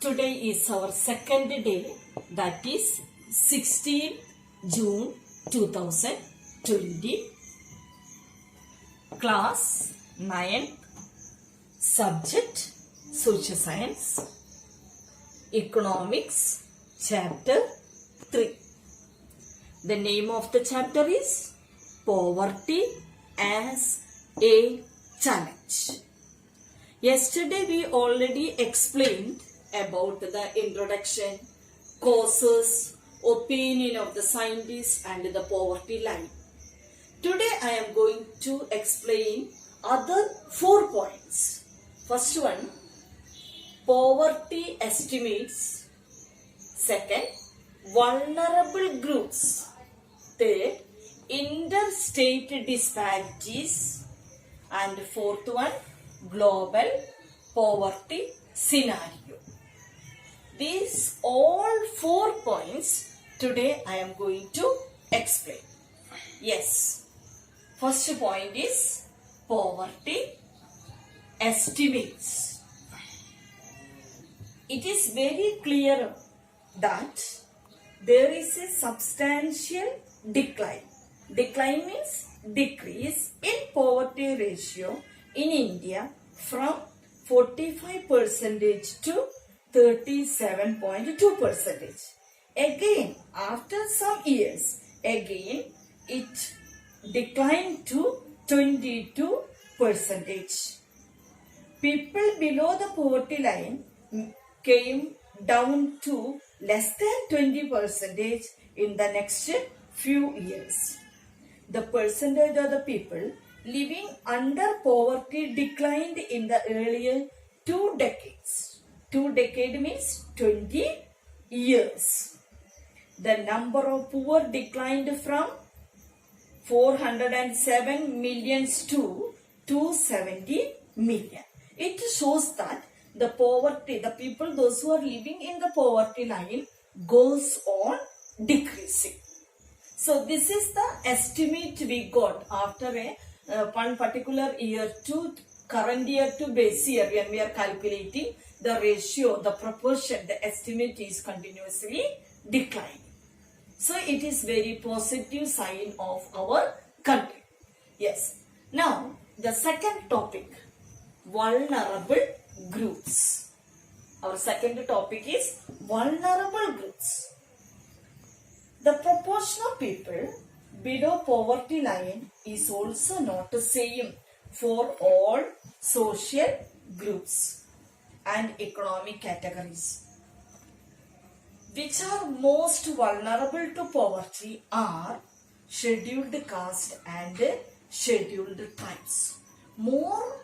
Today is our second day, that is 16 June 2020. Class 9, subject Social Science, Economics, Chapter 3. The name of the chapter is Poverty as a Challenge. Yesterday we already explained about the introduction, causes, opinion of the scientists and the poverty line. Today I am going to explain other 4 points. First one, poverty estimates. Second, vulnerable groups. Third, interstate disparities. And fourth one, global poverty scenario. These all 4 points today I am going to explain. Yes, first point is poverty estimates. It is very clear that there is a substantial decline. Decline means decrease in poverty ratio in India from 45% to 37.2%. Again, after some years, again it declined to 22%. People below the poverty line came down to less than 20% in the next few years. The percentage of the people living under poverty declined in the earlier 2 decades. 2 decades means 20 years. The number of poor declined from 407 million to 270 million. It shows that the poverty, the people, those who are living in the poverty line goes on decreasing. So this is the estimate we got after one particular year to current year to base year. When we are calculating the ratio, the proportion, the estimate is continuously declining. So it is very positive sign of our country. Yes. Now the second topic, vulnerable groups. Our second topic is vulnerable groups. The proportion of people below poverty line is also not the same for all social groups and economic categories. Which are most vulnerable to poverty are scheduled caste and scheduled tribes. More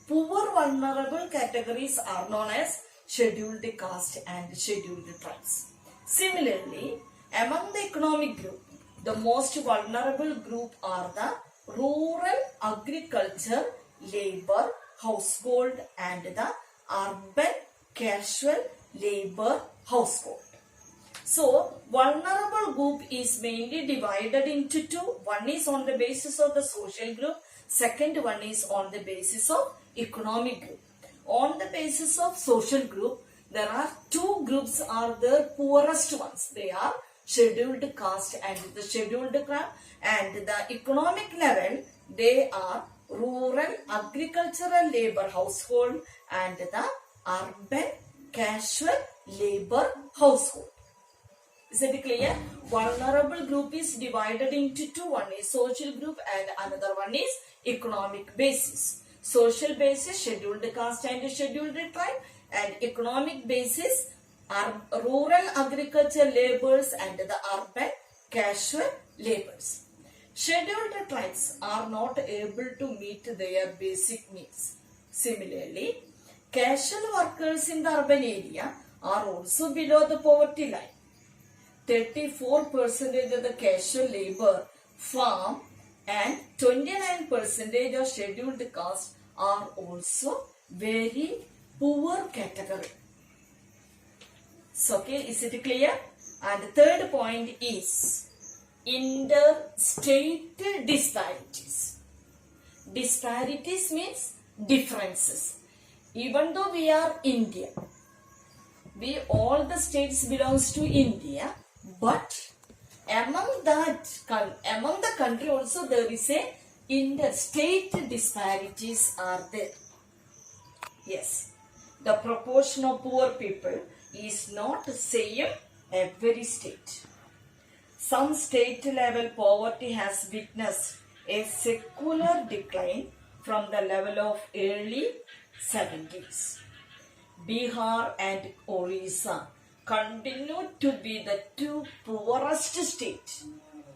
poor vulnerable categories are known as scheduled caste and scheduled tribes. Similarly, among the economic group, the most vulnerable group are the rural agriculture, labor, household and the urban casual labor household. So, vulnerable group is mainly divided into 2. One is on the basis of the social group. Second one is on the basis of economic group. On the basis of social group, there are 2 groups are the poorest ones. They are scheduled caste and the scheduled tribe. And the economic level, they are rural agricultural labor household and the urban casual labor household. Is it clear? Vulnerable group is divided into 2. One is social group and another one is economic basis. Social basis, scheduled caste and scheduled tribe, and economic basis are rural agriculture laborers and the urban casual laborers. Scheduled tribes are not able to meet their basic needs. Similarly, casual workers in the urban area are also below the poverty line. 34% of the casual labor, farm and 29% of scheduled caste are also very poor category. So, okay, is it clear? And the third point is interstate disparities. Disparities means differences. Even though we are India, we all the states belongs to India, but among the country also there is a interstate disparities are there. Yes, the proportion of poor people is not same every state. Some state level poverty has witnessed a secular decline from the level of early 70s. Bihar and Orissa continue to be the two poorest states,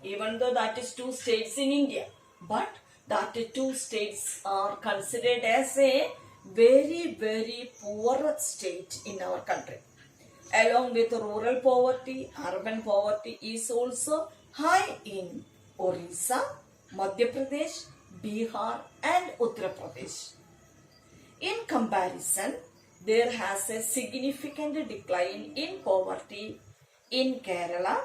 even though that is two states in India, but that two states are considered as a very, very poor state in our country. Along with rural poverty, urban poverty is also high in Orissa, Madhya Pradesh, Bihar and Uttar Pradesh. In comparison, there has a significant decline in poverty in Kerala,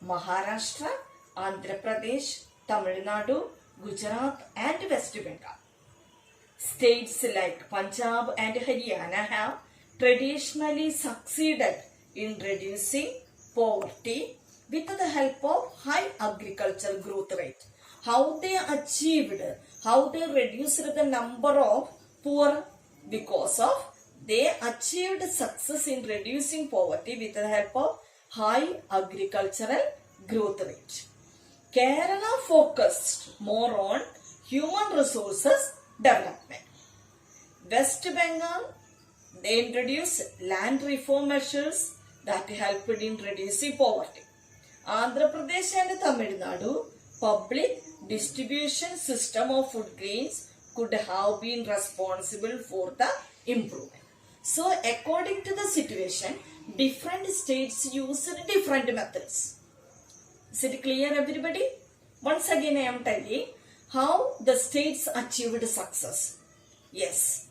Maharashtra, Andhra Pradesh, Tamil Nadu, Gujarat and West Bengal. States like Punjab and Haryana have traditionally succeeded in reducing poverty with the help of high agricultural growth rate. How they reduced the number of poor because of they achieved success in reducing poverty with the help of high agricultural growth rate. Kerala focused more on human resources development. West Bengal, they introduced land reform measures that helped in reducing poverty. Andhra Pradesh and Tamil Nadu, public distribution system of food grains could have been responsible for the improvement. So according to the situation, different states use different methods. Is it clear, everybody? Once again I am telling how the states achieved success. Yes.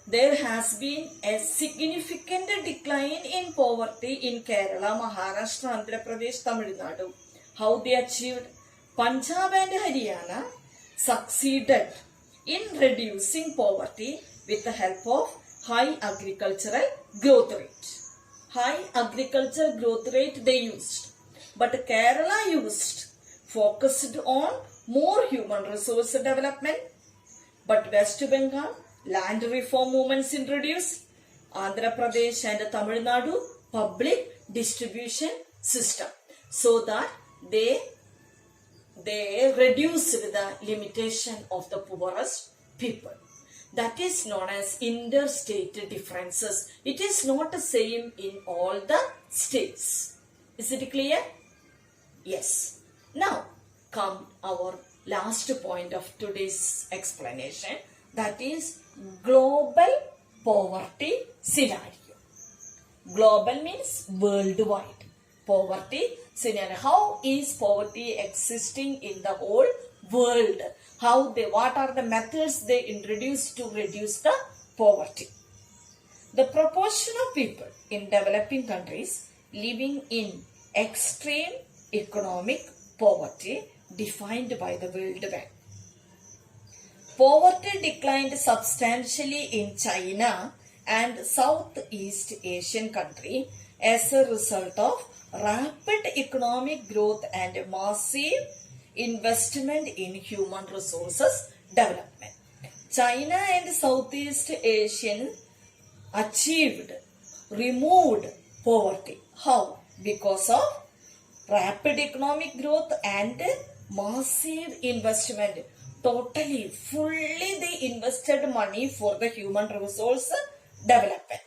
There has been a significant decline in poverty in Kerala, Maharashtra, Andhra Pradesh, Tamil Nadu. How they achieved? Punjab and Haryana succeeded in reducing poverty with the help of high agricultural growth rate. High agricultural growth rate they used. But Kerala focused on more human resource development. But West Bengal, land reform movements introduced. Andhra Pradesh and Tamil Nadu, public distribution system. So that they reduced the limitation of the poorest people. That is known as interstate differences. It is not the same in all the states. Is it clear? Yes. Now come our last point of today's explanation, that is global poverty scenario. Global means worldwide. Poverty scenario. How is poverty existing in the whole world? What are the methods they introduced to reduce the poverty? The proportion of people in developing countries living in extreme economic poverty defined by the World Bank. Poverty declined substantially in China and Southeast Asian countries as a result of rapid economic growth and massive investment in human resources development. China and Southeast Asian removed poverty. How? Because of rapid economic growth and massive investment. Totally, fully they invested money for the human resource development.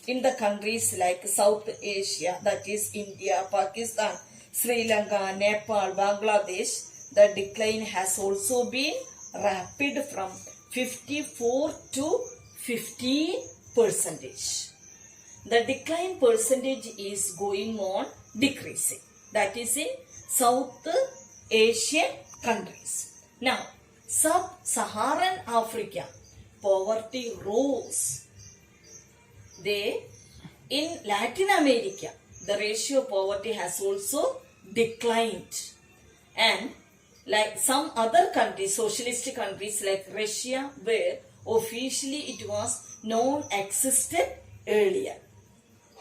In the countries like South Asia, that is India, Pakistan, Sri Lanka, Nepal, Bangladesh, the decline has also been rapid from 54 to 50%. The decline percentage is going on decreasing. That is in South Asian countries. Now, Sub-Saharan Africa, poverty rose. In Latin America, the ratio of poverty has also declined. And like some other countries, socialist countries like Russia, where officially it was non-existent earlier.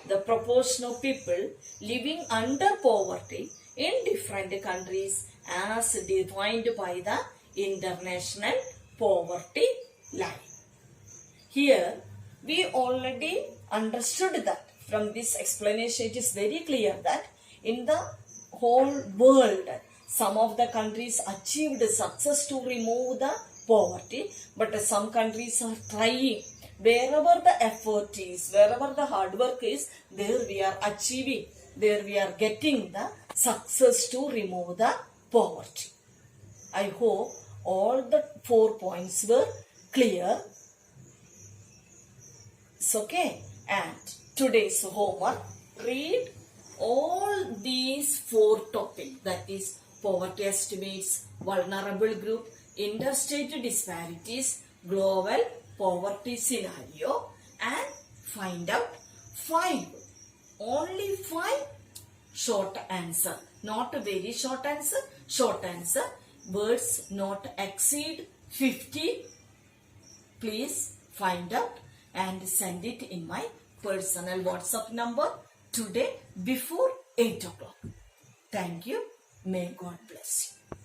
The proportion of people living under poverty in different countries as defined by the International Poverty Line. Here we already understood that from this explanation it is very clear that in the whole world some of the countries achieved success to remove the poverty, but some countries are trying. Wherever the effort is, wherever the hard work is, there we are achieving, there we are getting the success to remove the poverty. I hope all the 4 points were clear. It's okay. And today's homework, read all these 4 topics, that is poverty estimates, vulnerable group, interstate disparities, global poverty scenario, and find out 5, only 5 short answer, not a very short answer, short answer, words not exceed 50. Please find out and send it in my personal WhatsApp number today before 8 o'clock. Thank you. May God bless you.